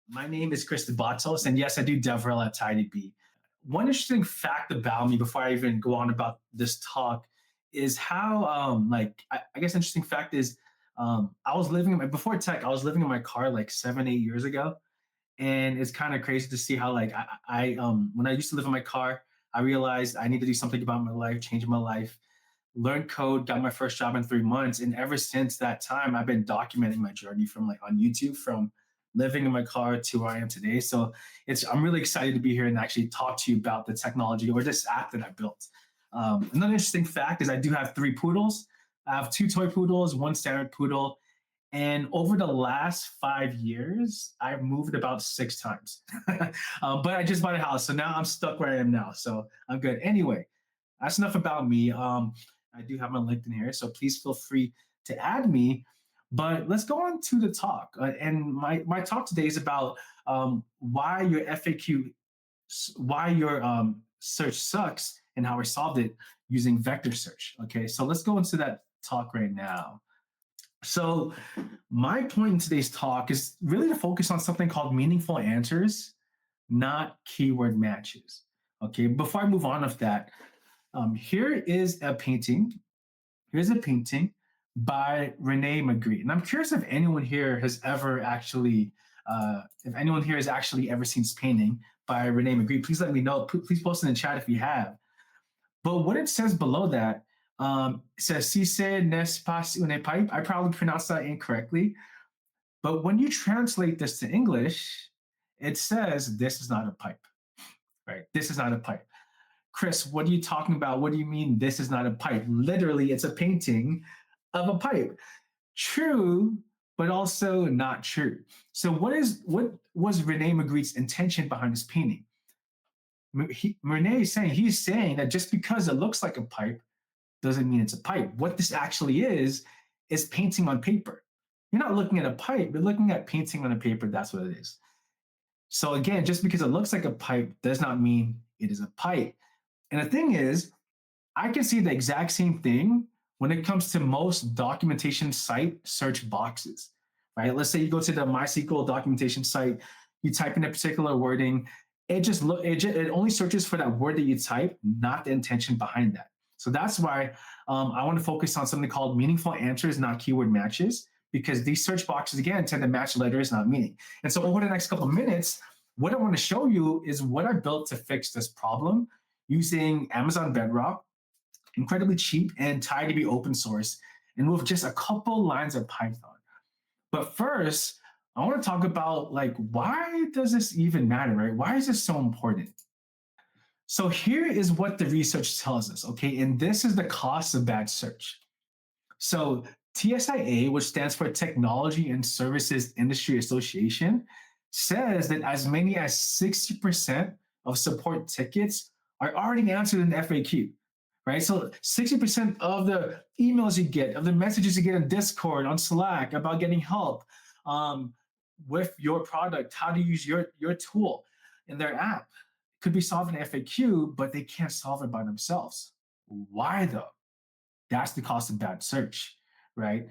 My name is Chris Dabatos, and yes, I do DevRel at TidyB. One interesting fact about me before I even go on about this talk is how, I guess, interesting fact is, I was living in before tech, I was living in my car like 7, 8 years ago, and it's kind of crazy to see how, when I used to live in my car, I realized I need to do something about my life, change my life, learned code, got my first job in 3 months, and ever since that time, I've been documenting my journey from like on YouTube, from living in my car to where I am today. So I'm really excited to be here and actually talk to you about the technology or this app that I built. Another interesting fact is I do have 3 poodles. I have 2 toy poodles, one standard poodle, and over the last 5 years, I've moved about 6 times. But I just bought a house, so now I'm stuck where I am now. So I'm good. Anyway, that's enough about me. I do have my LinkedIn here, so please feel free to add me. But let's go on to the talk. And my talk today is about why your FAQ, why your search sucks, and how I solved it using vector search. Okay, so let's go into that talk right now. So, my point in today's talk is really to focus on something called meaningful answers, not keyword matches. Okay, before I move on with that, here is a painting. Here's a painting by Rene Magritte, and I'm curious if anyone here has actually ever seen this painting by Rene Magritte. Please let me know. Please post in the chat if you have. But what it says below that, it says "Si ce n'est pas une pipe." I probably pronounced that incorrectly, but when you translate this to English, it says this is not a pipe, right? This is not a pipe. Chris, what are you talking about? What do you mean this is not a pipe? Literally, it's a painting of a pipe. True, but also not true. So what was Rene Magritte's intention behind this painting? Rene is saying that just because it looks like a pipe doesn't mean it's a pipe. What this actually is painting on paper. You're not looking at a pipe, you're looking at painting on a paper. That's what it is. So again, just because it looks like a pipe does not mean it is a pipe. And the thing is, I can see the exact same thing when it comes to most documentation site search boxes, right? Let's say you go to the MySQL documentation site, you type in a particular wording, it only searches for that word that you type, not the intention behind that. So that's why I want to focus on something called meaningful answers, not keyword matches, because these search boxes, again, tend to match letters, not meaning. And so over the next couple of minutes, what I want to show you is what I built to fix this problem using Amazon Bedrock, incredibly cheap and TidyB open source, and with just a couple lines of Python. But first, I want to talk about why does this even matter, right? Why is this so important? So here is what the research tells us, okay? And this is the cost of bad search. So TSIA, which stands for Technology and Services Industry Association, says that as many as 60% of support tickets are already answered in FAQ, right? So 60% of the emails you get, of the messages you get on Discord, on Slack about getting help with your product, how to use your tool in their app, could be solved in FAQ, but they can't solve it by themselves. Why though? That's the cost of bad search, right?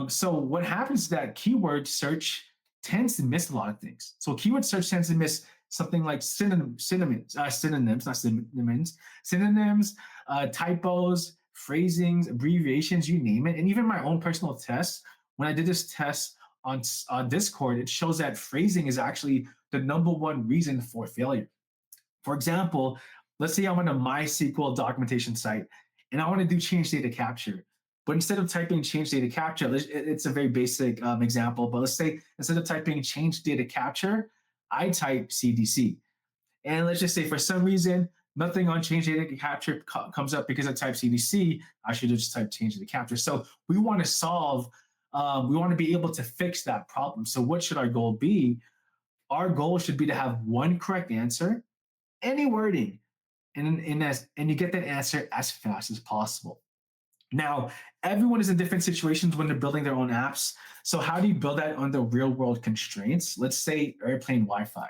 So what happens is that keyword search tends to miss a lot of things. So keyword search tends to miss something like synonyms, typos, phrasings, abbreviations, you name it. And even my own personal test, when I did this test on Discord, it shows that phrasing is actually the #1 reason for failure. For example, let's say I'm on a MySQL documentation site and I want to do change data capture. But instead of typing change data capture, it's a very basic example, but let's say instead of typing change data capture, I type CDC. And let's just say for some reason, nothing on change data capture comes up because I type CDC. I should have just typed change data capture. So we want to we want to be able to fix that problem. So what should our goal be? Our goal should be to have one correct answer, any wording, and you get that answer as fast as possible. Now, everyone is in different situations when they're building their own apps. So how do you build that under real world constraints? Let's say airplane Wi-Fi.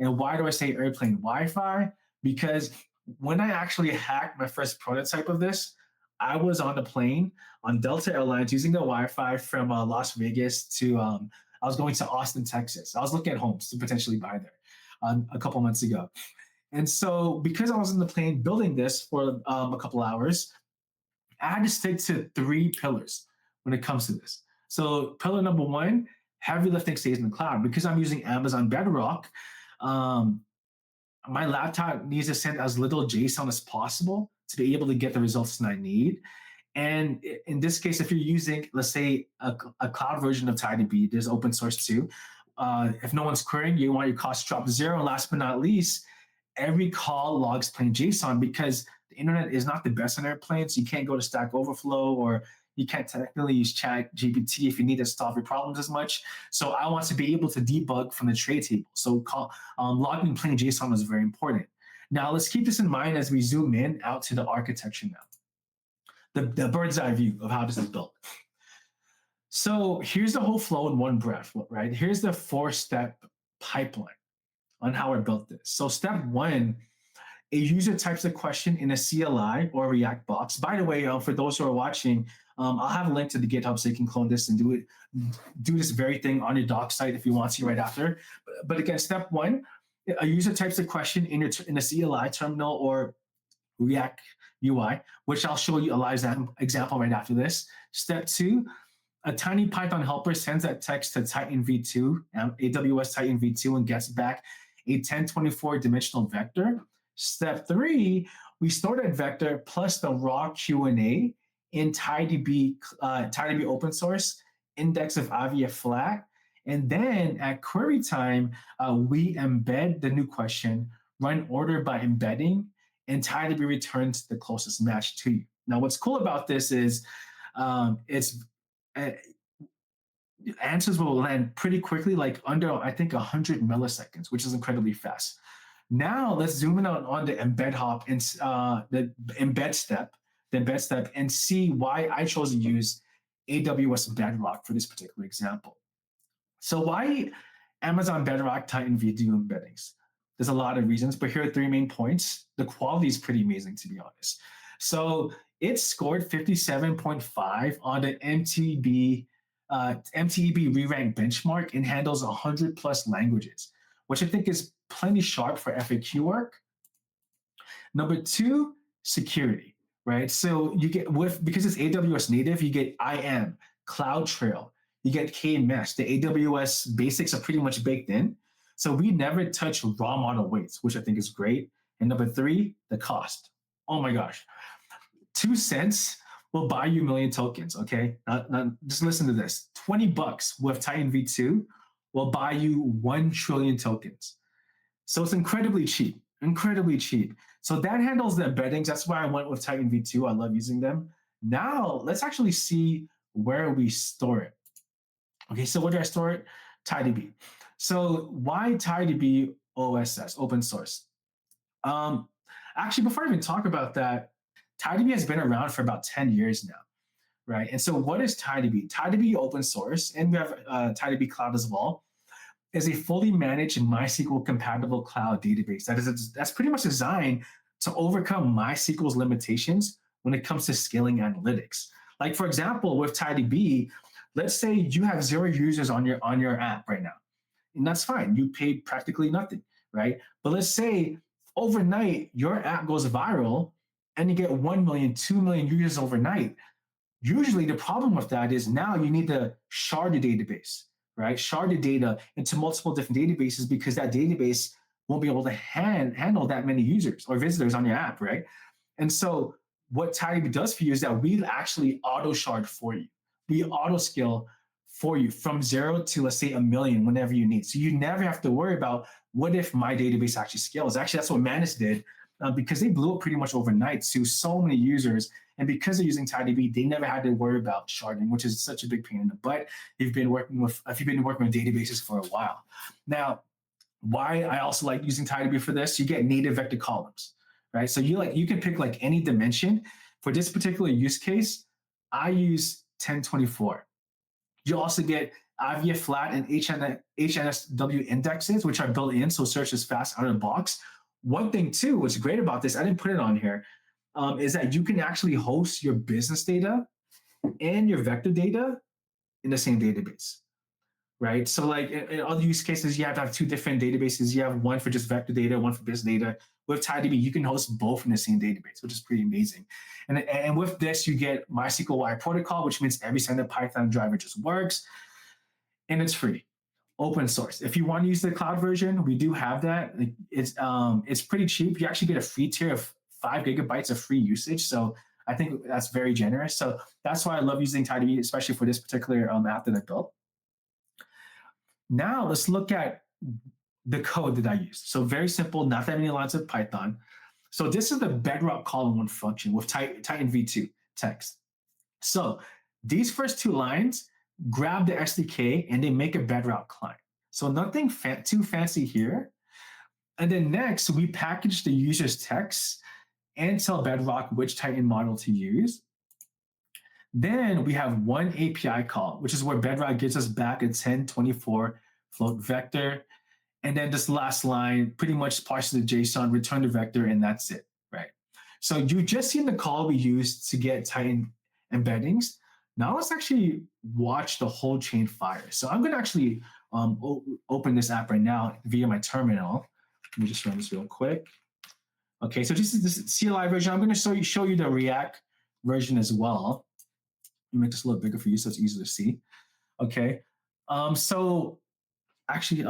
And why do I say airplane Wi-Fi? Because when I actually hacked my first prototype of this, I was on the plane on Delta Airlines using the Wi-Fi from Las Vegas to I was going to Austin, Texas. I was looking at homes to potentially buy there a couple months ago. And so, because I was in the plane building this for a couple hours, I had to stick to three pillars when it comes to this. So, pillar number one, heavy lifting stays in the cloud. Because I'm using Amazon Bedrock, um, my laptop needs to send as little JSON as possible to be able to get the results that I need. And in this case, if you're using, let's say, a cloud version of TidyB, there's open source too. If no one's querying, you want your cost to drop to zero. And last but not least, every call logs plain JSON because the internet is not the best on airplanes. You can't go to Stack Overflow or you can't technically use Chat GPT if you need to solve your problems as much. So I want to be able to debug from the tray table. So logging plain JSON is very important. Now let's keep this in mind as we zoom in out to the architecture now. The bird's eye view of how this is built. So here's the whole flow in one breath, right? Here's the 4-step pipeline on how I built this. So step one, a user types a question in a CLI or React box. By the way, for those who are watching, I'll have a link to the GitHub so you can clone this and do this very thing on your doc site if you want to right after. But again, step one, a user types a question in a CLI terminal or React UI, which I'll show you a live example right after this. Step two, a tiny Python helper sends that text to Titan v2, AWS Titan v2, and gets back a 1024 dimensional vector. Step three, we store that vector plus the raw Q&A in TidyB open source, index of Avia flat. And then at query time, we embed the new question, run order by embedding, and TidyB returns the closest match to you. Now, what's cool about this is it's answers will land pretty quickly, like under, I think, 100 milliseconds, which is incredibly fast. Now, let's zoom in on the embed hop and the embed step, and see why I chose to use AWS Bedrock for this particular example. So why Amazon Bedrock Titan v2 embeddings? There's a lot of reasons, but here are three main points. The quality is pretty amazing, to be honest. So it scored 57.5 on the MTB re-rank benchmark and handles 100 plus languages, which I think is plenty sharp for FAQ work. Number two, security, right? So you get because it's AWS native, you get IAM, CloudTrail, you get KMS. The AWS basics are pretty much baked in. So we never touch raw model weights, which I think is great. And number three, the cost. Oh my gosh. 2 cents will buy you a million tokens, okay? Now, just listen to this. $20 with Titan V2 will buy you 1 trillion tokens. So it's incredibly cheap, incredibly cheap. So that handles the embeddings. That's why I went with Titan V2. I love using them. Now, let's actually see where we store it. Okay, so where do I store it? TidyB. So why TidyB OSS, open source? Actually, before I even talk about that, TidyB has been around for about 10 years now, right? And so what is TidyB? TidyB open source, and we have TidyB Cloud as well, is a fully managed MySQL compatible cloud database that's pretty much designed to overcome MySQL's limitations when it comes to scaling analytics. Like for example, with TidyB, let's say you have 0 users on your app right now, and that's fine. You paid practically nothing, right? But let's say overnight your app goes viral and you get 1 million, 2 million users overnight. Usually the problem with that is now you need to shard the database, right? Shard the data into multiple different databases because that database won't be able to handle that many users or visitors on your app, right? And so what TidyB does for you is that we actually auto shard for you. We auto scale for you from 0 to, let's say, 1 million whenever you need. So you never have to worry about what if my database actually scales. Actually, that's what Manus did because they blew up pretty much overnight to so many users. And because they're using TidyB, they never had to worry about sharding, which is such a big pain in the butt if you've been working with databases for a while. Now, why I also like using TidyB for this, you get native vector columns, right? So you can pick like any dimension. For this particular use case, I use 1024. You also get Avia flat and HNSW indexes, which are built in, so search is fast out of the box. One thing too, what's great about this, I didn't put it on here, is that you can actually host your business data and your vector data in the same database. right? So like in other use cases, you have to have two different databases. You have one for just vector data, one for business data. With TidyB, you can host both in the same database, which is pretty amazing. And with this, you get MySQL wire protocol, which means every standard Python driver just works, and it's free, open source. If you want to use the cloud version, we do have that. It's pretty cheap. You actually get a free tier of 5 GB of free usage. So I think that's very generous. So that's why I love using TidyB, especially for this particular app that I built. Now let's look at the code that I used. So very simple, not that many lines of Python. So this is the Bedrock column 1 function with Titan v2 text. So these first 2 lines grab the SDK and they make a Bedrock client. So nothing too fancy here. And then next, we package the user's text and tell Bedrock which Titan model to use. Then we have one API call, which is where Bedrock gives us back a 1024 float vector. And then this last line pretty much parses the JSON, return the vector, and that's it, right? So you just seen the call we used to get Titan embeddings. Now let's actually watch the whole chain fire. So I'm gonna actually open this app right now via my terminal. Let me just run this real quick. Okay, so this is the CLI version. I'm gonna show you the React version as well. Let me make this a little bigger for you so it's easier to see. Okay, so actually,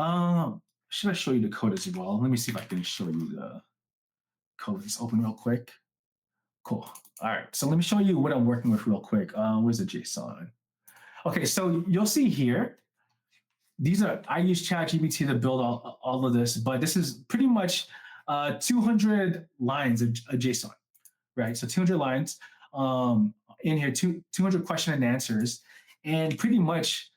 should I show you the code as well? Let me see if I can show you the code. Just open real quick. Cool. All right. So let me show you what I'm working with real quick. Where's the JSON? Okay. So you'll see here, I use ChatGPT to build all of this, but this is pretty much 200 lines of JSON, right? So 200 lines in here, 200 question and answers. And pretty much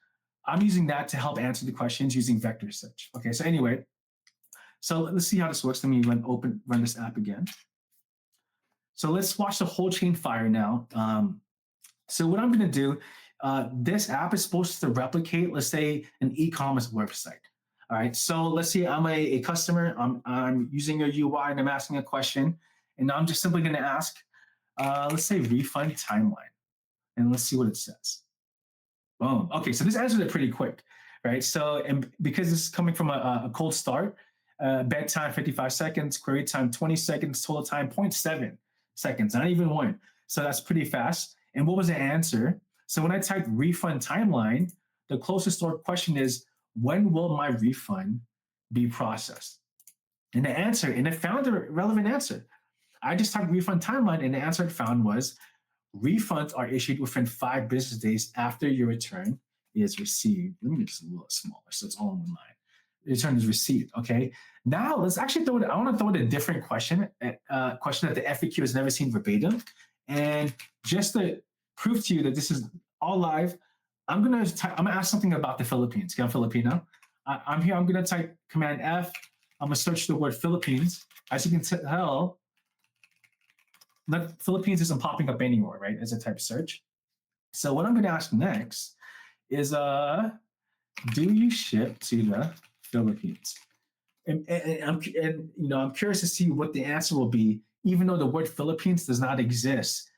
I'm using that to help answer the questions using vector search. Okay, so anyway, so let's see how this works. Let me run this app again. So let's watch the whole chain fire now. So what I'm going to do, this app is supposed to replicate, let's say, an e-commerce website. All right, so let's say I'm a customer, I'm using your UI and I'm asking a question, and I'm just simply going to ask, let's say refund timeline, and let's see what it says. Boom. Okay, so this answered it pretty quick, right? So, and because this is coming from a cold start, bed time 55 seconds, query time 20 seconds, total time 0.7 seconds, not even 1. So that's pretty fast. And what was the answer? So when I typed refund timeline, the closest stored question is, when will my refund be processed? And it found a relevant answer. I just typed refund timeline, and the answer it found was, refunds are issued within 5 business days after your return is received. Let me make this a little smaller so it's all in one line. The return is received. Okay. Now let's actually I want to throw in a different question, question that the FAQ has never seen verbatim. And just to prove to you that this is all live, I'm gonna ask something about the Philippines. Okay, I'm Filipino. I'm here. I'm gonna type Command F. I'm gonna search the word Philippines. As you can tell, Philippines isn't popping up anywhere, right? As a type search. So what I'm going to ask next is, do you ship to the Philippines? And I'm curious to see what the answer will be, even though the word Philippines does not exist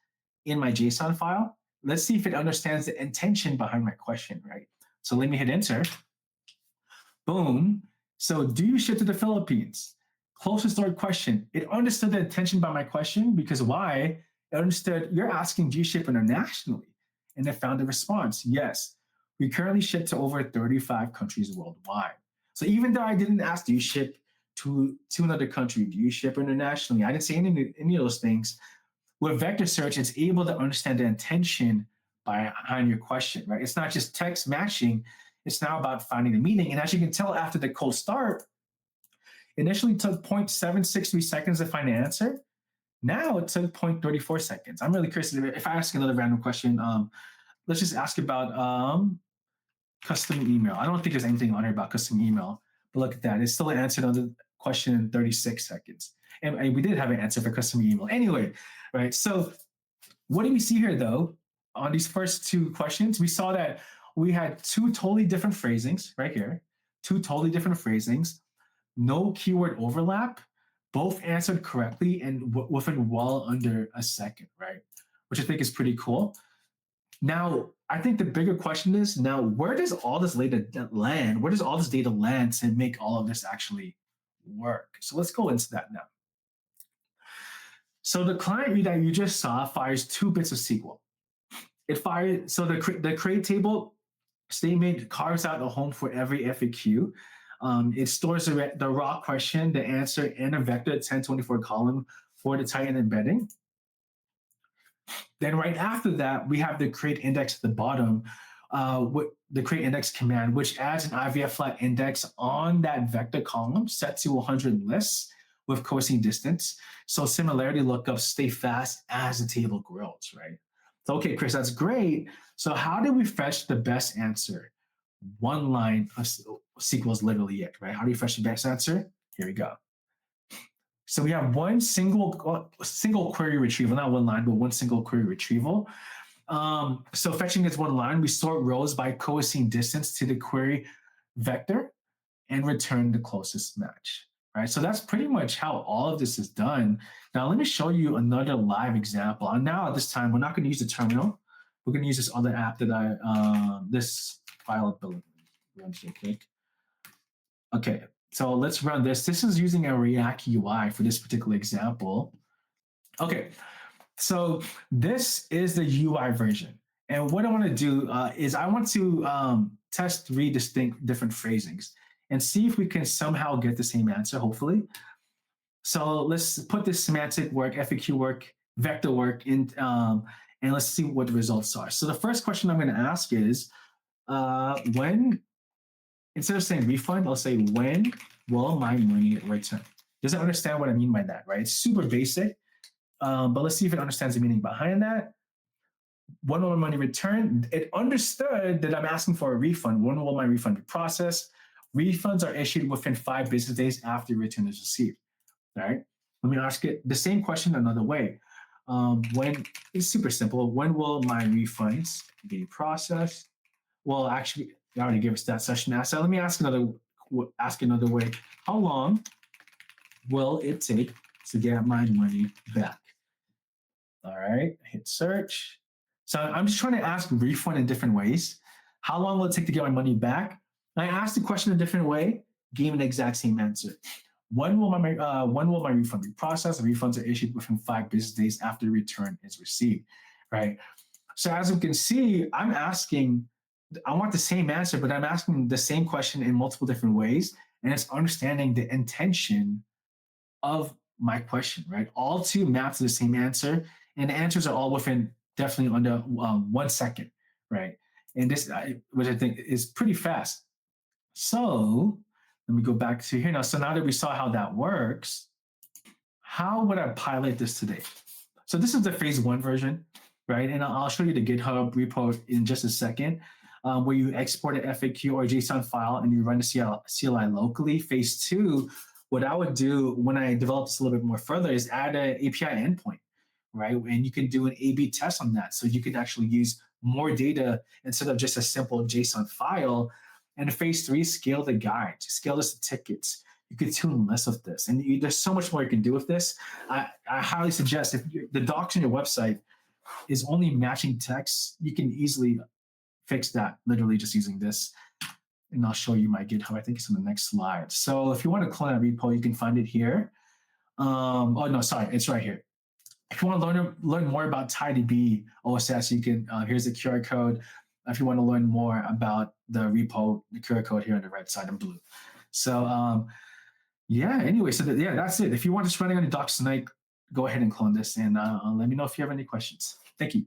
in my JSON file. Let's see if it understands the intention behind my question, right? So let me hit enter. Boom. So do you ship to the Philippines? Closest stored question. It understood the intention by my question because why? It understood you're asking, do you ship internationally? And it found a response. Yes, we currently ship to over 35 countries worldwide. So even though I didn't ask, do you ship to another country? Do you ship internationally? I didn't say any of those things. With vector search, it's able to understand the intention behind your question, right? It's not just text matching. It's now about finding the meaning. And as you can tell after the cold start, initially took 0.763 seconds to find the answer. Now it took 0.34 seconds. I'm really curious if I ask another random question. Let's just ask about custom email. I don't think there's anything on here about custom email, but look at that. It still answered on the question in 36 seconds. And we did have an answer for custom email. Anyway, right? So what do we see here though? On these first 2 questions, we saw that we had 2 totally different phrasings right here, 2 totally different phrasings. No keyword overlap, both answered correctly and within well under a second, right? Which I think is pretty cool. Now, I think the bigger question is now, where does all this data land? Where does all this data land to make all of this actually work? So let's go into that now. So the client that you just saw fires 2 bits of SQL. It fires, so the create table statement carves out a home for every FAQ. It stores the raw question, the answer, and a vector 1024 column for the Titan embedding. Then right after that, we have the create index at the bottom, with the create index command, which adds an IVF flat index on that vector column set to 100 lists with cosine distance. So similarity lookups stay fast as the table grows, right? So, okay, Chris, that's great. So how do we fetch the best answer? One line of SQL is literally it, right? How do you fetch the best answer? Here we go. So we have one single query retrieval, not one line, but one single query retrieval. So fetching is one line. We sort rows by cosine distance to the query vector and return the closest match. Right. So that's pretty much how all of this is done. Now let me show you another live example. And now at this time, we're not going to use the terminal. We're going to use this other app that this file ability runs real quick. Okay, so let's run this. This is using a React UI for this particular example. Okay, so this is the UI version. And what I want to do is I want to test 3 distinct different phrasings and see if we can somehow get the same answer, hopefully. So let's put this semantic work, FAQ work, vector work in, and let's see what the results are. So the first question I'm going to ask is, when, instead of saying refund, I'll say, when will my money return? Does it understand what I mean by that, right? It's super basic, but let's see if it understands the meaning behind that. When will my money return? It understood that I'm asking for a refund. When will my refund be processed? Refunds are issued within 5 business days after return is received. All right. Let me ask it the same question another way. When it's super simple. When will my refunds be processed? Well, actually, I already gave us that session answer. Let me ask another way. How long will it take to get my money back? All right, hit search. So I'm just trying to ask refund in different ways. How long will it take to get my money back? I asked the question a different way, gave an exact same answer. When will my refund be processed? The refunds are issued within 5 business days after the return is received, right? So as you can see, I'm asking, I want the same answer, but I'm asking the same question in multiple different ways, and it's understanding the intention of my question, right? All 2 map to the same answer, and the answers are all within definitely under 1 second, right? And this, which I think is pretty fast. So let me go back to here now. So now that we saw how that works, how would I pilot this today? So this is the phase 1 version, right? And I'll show you the GitHub repo in just a second, where you export an FAQ or JSON file and you run the CLI locally. Phase 2, what I would do when I develop this a little bit more further is add an API endpoint, right? And you can do an A/B test on that. So you can actually use more data instead of just a simple JSON file. And phase 3, scale the guide, scale this to tickets. You can tune less of this. And there's so much more you can do with this. I highly suggest if the docs on your website is only matching text, you can easily fix that literally just using this. And I'll show you my GitHub. I think it's on the next slide. So if you want to clone that repo, you can find it here. Oh, no, sorry, it's right here. If you want to learn more about TiDB OSS, you can, here's the QR code. If you want to learn more about the repo, the QR code here on the right side in blue. So yeah, anyway, so that's it. If you want this running on the docs tonight, go ahead and clone this and let me know if you have any questions. Thank you.